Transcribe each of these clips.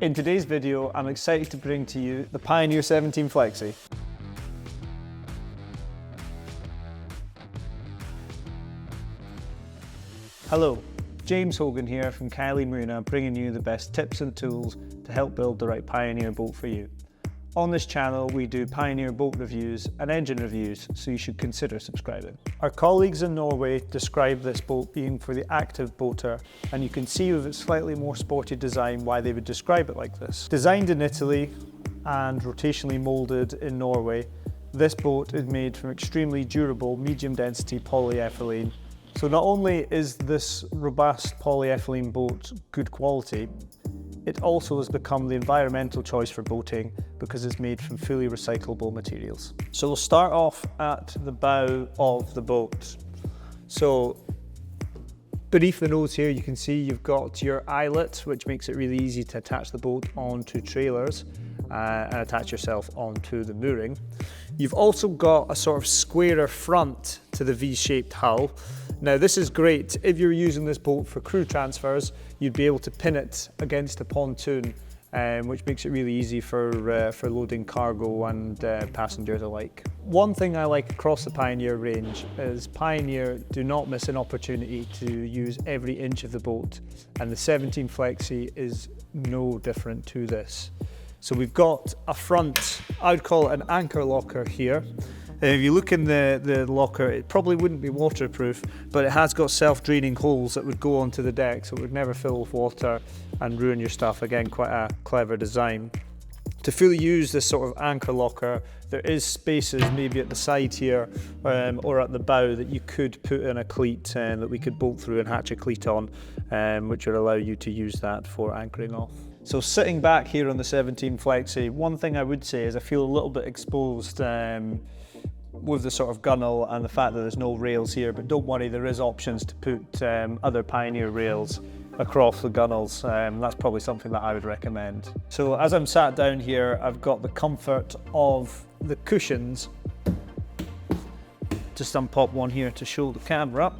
In today's video, I'm excited to bring to you the Pioneer 17 Flexi. Hello, James Hogan here from Caley Marina, bringing you the best tips and tools to help build the right Pioneer boat for you. On this channel, we do Pioneer boat reviews and engine reviews, so you should consider subscribing. Our colleagues in Norway describe this boat being for the active boater, and you can see with its slightly more sporty design why they would describe it like this. Designed in Italy and rotationally moulded in Norway, this boat is made from extremely durable medium density polyethylene. So not only is this robust polyethylene boat good quality, it also has become the environmental choice for boating because it's made from fully recyclable materials. So we'll start off at the bow of the boat. So beneath the nose here, you can see you've got your eyelet, which makes it really easy to attach the boat onto trailers and attach yourself onto the mooring. You've also got a sort of squarer front to the V-shaped hull. Now this is great if you're using this boat for crew transfers. You'd be able to pin it against a pontoon, which makes it really easy for loading cargo and passengers alike. One thing I like across the Pioneer range is Pioneer do not miss an opportunity to use every inch of the boat, and the 17 Flexi is no different to this. So we've got a front, I would call it an anchor locker here. If you look in the locker, it probably wouldn't be waterproof, but it has got self-draining holes that would go onto the deck, so it would never fill with water and ruin your stuff. Again, quite a clever design. To fully use this sort of anchor locker, there is spaces maybe at the side here or at the bow that you could put in a cleat that we could bolt through and hatch a cleat on, which would allow you to use that for anchoring off. So sitting back here on the 17 Flexi, one thing I would say is I feel a little bit exposed with the sort of gunnel and the fact that there's no rails here, but don't worry, there is options to put other Pioneer rails across the gunnels. That's probably something that I would recommend. So as I'm sat down here, I've got the comfort of the cushions. Just unpop one here to show the camera.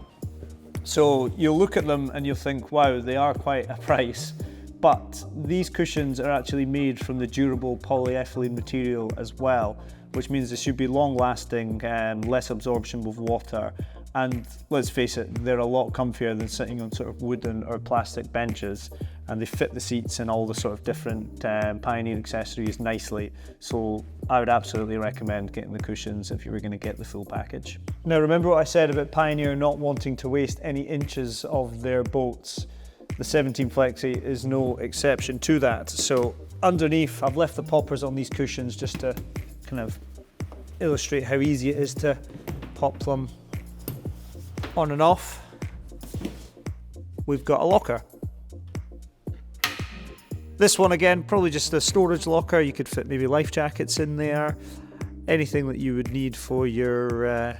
So you'll look at them and you'll think, wow, they are quite a price. But these cushions are actually made from the durable polyethylene material as well, which means they should be long lasting and less absorption with water. And let's face it, they're a lot comfier than sitting on sort of wooden or plastic benches, and they fit the seats and all the sort of different Pioneer accessories nicely. So I would absolutely recommend getting the cushions if you were going to get the full package. Now remember what I said about Pioneer not wanting to waste any inches of their boats. The 17 Flexi is no exception to that. So underneath, I've left the poppers on these cushions just to kind of illustrate how easy it is to pop them on and off. We've got a locker. This one again, probably just a storage locker. You could fit maybe life jackets in there, anything that you would need for your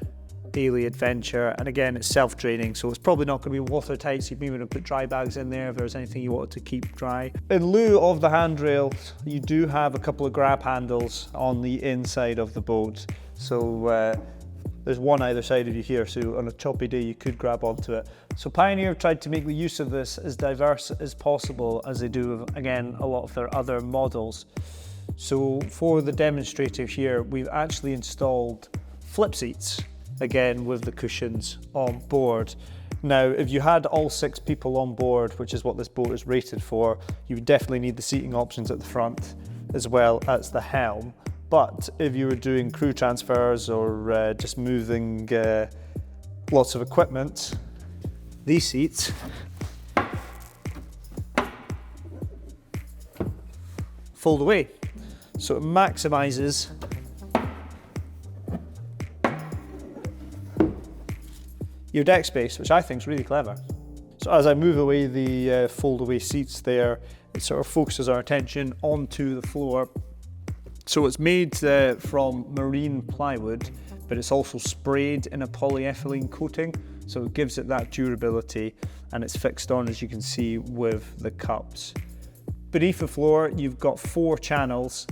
daily adventure. And again, it's self-draining, so it's probably not going to be watertight, so you maybe want to put dry bags in there if there's anything you wanted to keep dry. In lieu of the handrails, you do have a couple of grab handles on the inside of the boat. So there's one either side of you here, so on a choppy day you could grab onto it. So Pioneer have tried to make the use of this as diverse as possible, as they do with, again, a lot of their other models. So for the demonstrator here, we've actually installed flip seats, again with the cushions on board. Now, if you had all 6 people on board, which is what this boat is rated for, you would definitely need the seating options at the front as well as the helm. But if you were doing crew transfers or just moving lots of equipment, these seats fold away. So it maximizes your deck space, which I think is really clever. So as I move away the fold away seats there, it sort of focuses our attention onto the floor. So it's made from marine plywood, but it's also sprayed in a polyethylene coating, so it gives it that durability, and it's fixed on, as you can see, with the cups. Beneath the floor, you've got 4 channels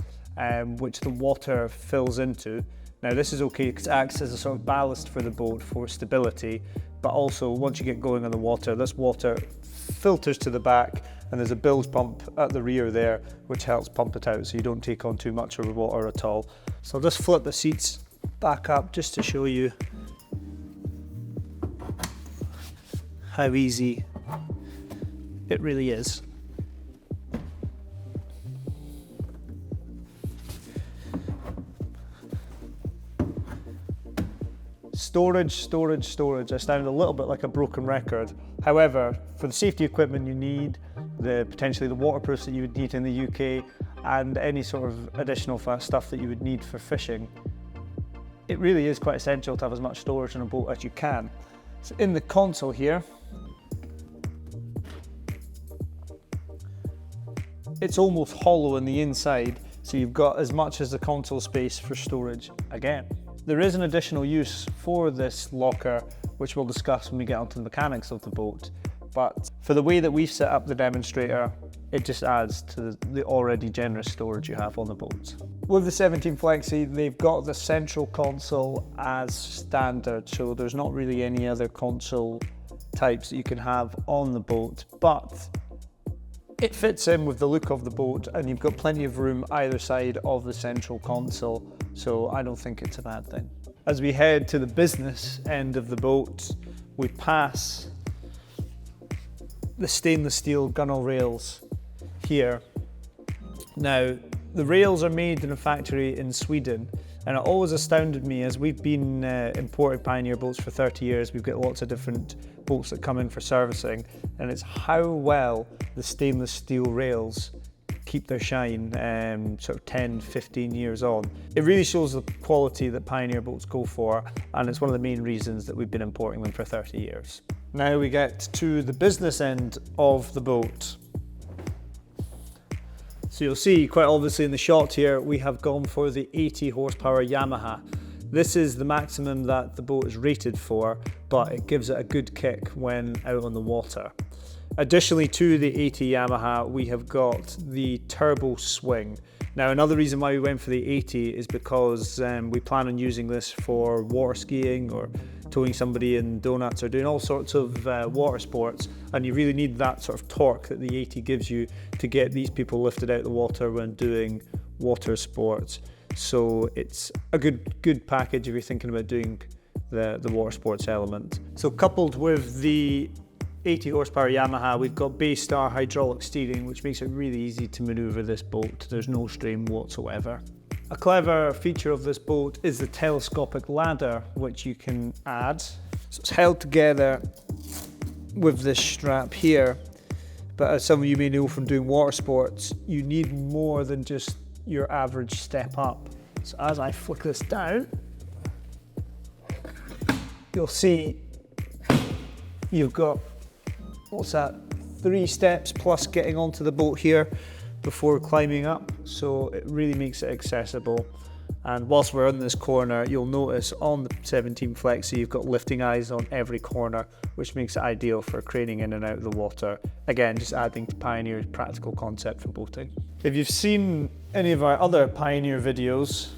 which the water fills into. Now this is okay because it acts as a sort of ballast for the boat for stability, but also once you get going on the water, this water filters to the back and there's a bilge pump at the rear there which helps pump it out so you don't take on too much of the water at all. So I'll just flip the seats back up just to show you how easy it really is. Storage, storage, storage. I sound a little bit like a broken record. However, for the safety equipment you need, potentially the waterproofs that you would need in the UK, and any sort of additional stuff that you would need for fishing, it really is quite essential to have as much storage on a boat as you can. So in the console here, it's almost hollow on the inside, so you've got as much as the console space for storage again. There is an additional use for this locker, which we'll discuss when we get onto the mechanics of the boat, but for the way that we've set up the demonstrator, it just adds to the already generous storage you have on the boat. With the 17 Flexi, they've got the central console as standard, so there's not really any other console types that you can have on the boat, but it fits in with the look of the boat, and you've got plenty of room either side of the central console, so I don't think it's a bad thing. As we head to the business end of the boat, we pass the stainless steel gunnel rails here. Now, the rails are made in a factory in Sweden, and it always astounded me, as we've been importing Pioneer boats for 30 years, we've got lots of different boats that come in for servicing, and it's how well the stainless steel rails keep their shine sort of 10, 15 years on. It really shows the quality that Pioneer boats go for, and it's one of the main reasons that we've been importing them for 30 years. Now we get to the business end of the boat. So you'll see quite obviously in the shot here, we have gone for the 80 horsepower Yamaha. This is the maximum that the boat is rated for, but it gives it a good kick when out on the water. Additionally to the 80 Yamaha, we have got the turbo swing. Now, another reason why we went for the 80 is because we plan on using this for water skiing or towing somebody in donuts or doing all sorts of water sports, and you really need that sort of torque that the 80 gives you to get these people lifted out of the water when doing water sports. So it's a good package if you're thinking about doing the water sports element. So coupled with the 80 horsepower Yamaha, we've got Baystar hydraulic steering, which makes it really easy to maneuver this boat. There's no strain whatsoever. A clever feature of this boat is the telescopic ladder, which you can add. So it's held together with this strap here, but as some of you may know from doing water sports, you need more than just your average step up. So as I flick this down, you'll see you've got, what's that, 3 steps plus getting onto the boat here before climbing up, so it really makes it accessible. And whilst we're in this corner, you'll notice on the 17 Flexi you've got lifting eyes on every corner, which makes it ideal for craning in and out of the water. Again, just adding to Pioneer's practical concept for boating. If you've seen any of our other Pioneer videos,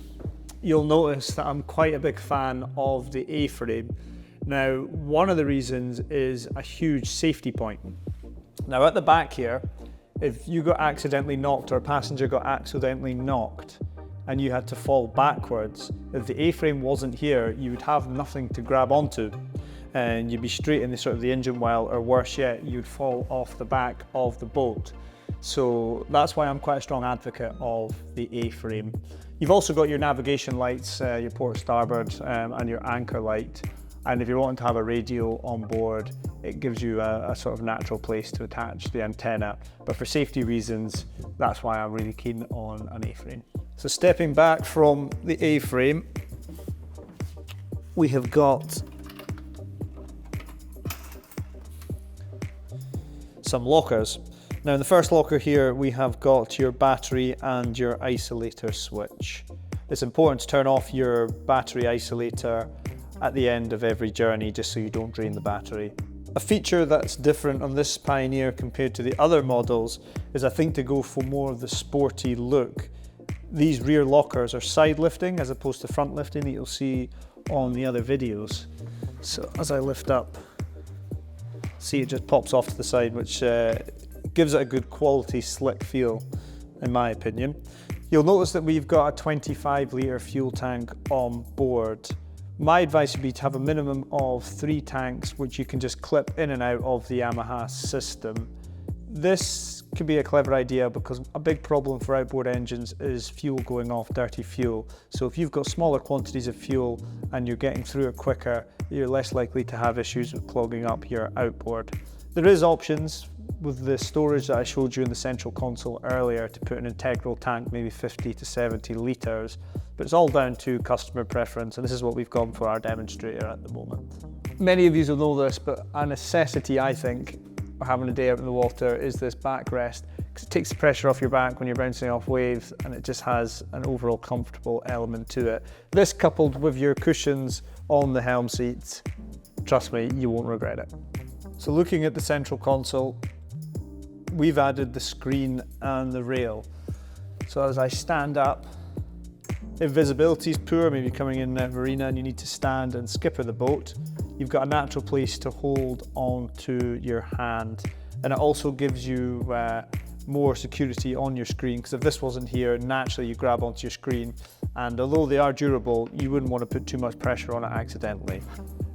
you'll notice that I'm quite a big fan of the A-frame. Now, one of the reasons is a huge safety point. Now at the back here, if you got accidentally knocked or a passenger got accidentally knocked and you had to fall backwards, if the A-frame wasn't here, you would have nothing to grab onto and you'd be straight in the sort of the engine well, or worse yet, you'd fall off the back of the boat. So that's why I'm quite a strong advocate of the A-frame. You've also got your navigation lights, your port starboard and your anchor light. And if you're wanting to have a radio on board, it gives you a sort of natural place to attach the antenna. But for safety reasons, that's why I'm really keen on an A-frame. So stepping back from the A-frame, we have got some lockers. Now in the first locker here, we have got your battery and your isolator switch. It's important to turn off your battery isolator at the end of every journey, just so you don't drain the battery. A feature that's different on this Pioneer compared to the other models is, I think, to go for more of the sporty look. These rear lockers are side lifting as opposed to front lifting that you'll see on the other videos. So as I lift up, see it just pops off to the side, which Gives it a good quality, slick feel, in my opinion. You'll notice that we've got a 25 litre fuel tank on board. My advice would be to have a minimum of 3 tanks, which you can just clip in and out of the Yamaha system. This could be a clever idea because a big problem for outboard engines is fuel going off, dirty fuel. So if you've got smaller quantities of fuel and you're getting through it quicker, you're less likely to have issues with clogging up your outboard. There is options with the storage that I showed you in the central console earlier to put an integral tank, maybe 50 to 70 litres, but it's all down to customer preference, and this is what we've gone for our demonstrator at the moment. Many of you will know this, but a necessity, I think, for having a day out in the water is this backrest, because it takes the pressure off your back when you're bouncing off waves, and it just has an overall comfortable element to it. This coupled with your cushions on the Helm seats, trust me, you won't regret it. So looking at the central console, we've added the screen and the rail. So as I stand up, if visibility is poor, maybe coming in a marina and you need to stand and skipper the boat, you've got a natural place to hold on to your hand. And it also gives you more security on your screen, because if this wasn't here, naturally you grab onto your screen, and although they are durable, you wouldn't want to put too much pressure on it accidentally.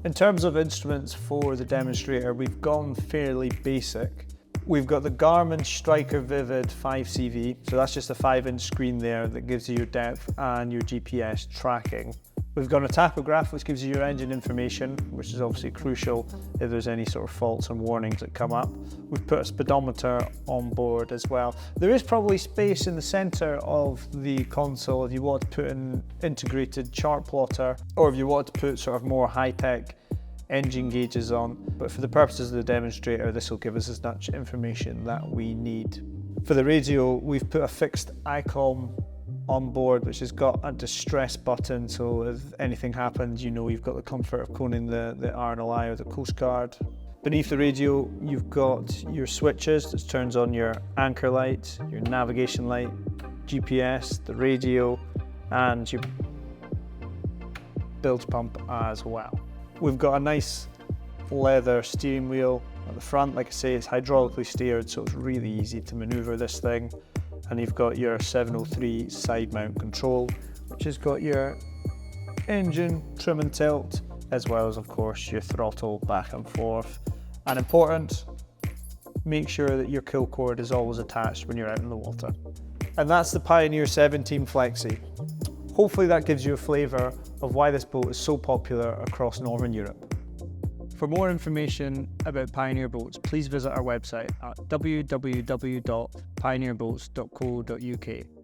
In terms of instruments for the demonstrator, we've gone fairly basic. We've got the Garmin Striker Vivid 5CV, so that's just a 5-inch screen there that gives you your depth and your GPS tracking. We've got a tachograph which gives you your engine information, which is obviously crucial if there's any sort of faults and warnings that come up. We've put a speedometer on board as well. There is probably space in the centre of the console if you want to put an integrated chart plotter, or if you want to put sort of more high-tech engine gauges on, but for the purposes of the demonstrator, this will give us as much information that we need. For the radio, we've put a fixed ICOM on board, which has got a distress button, so if anything happens, you know you've got the comfort of phoning the RNLI or the Coast Guard. Beneath the radio, you've got your switches that turns on your anchor light, your navigation light, GPS, the radio, and your bilge pump as well. We've got a nice leather steering wheel at the front. Like I say, it's hydraulically steered, so it's really easy to maneuver this thing. And you've got your 703 side mount control, which has got your engine trim and tilt, as well as, of course, your throttle back and forth. And important, make sure that your kill cord is always attached when you're out in the water. And that's the Pioneer 17 Flexi. Hopefully that gives you a flavour of why this boat is so popular across Northern Europe. For more information about Pioneer Boats, please visit our website at www.pioneerboats.co.uk.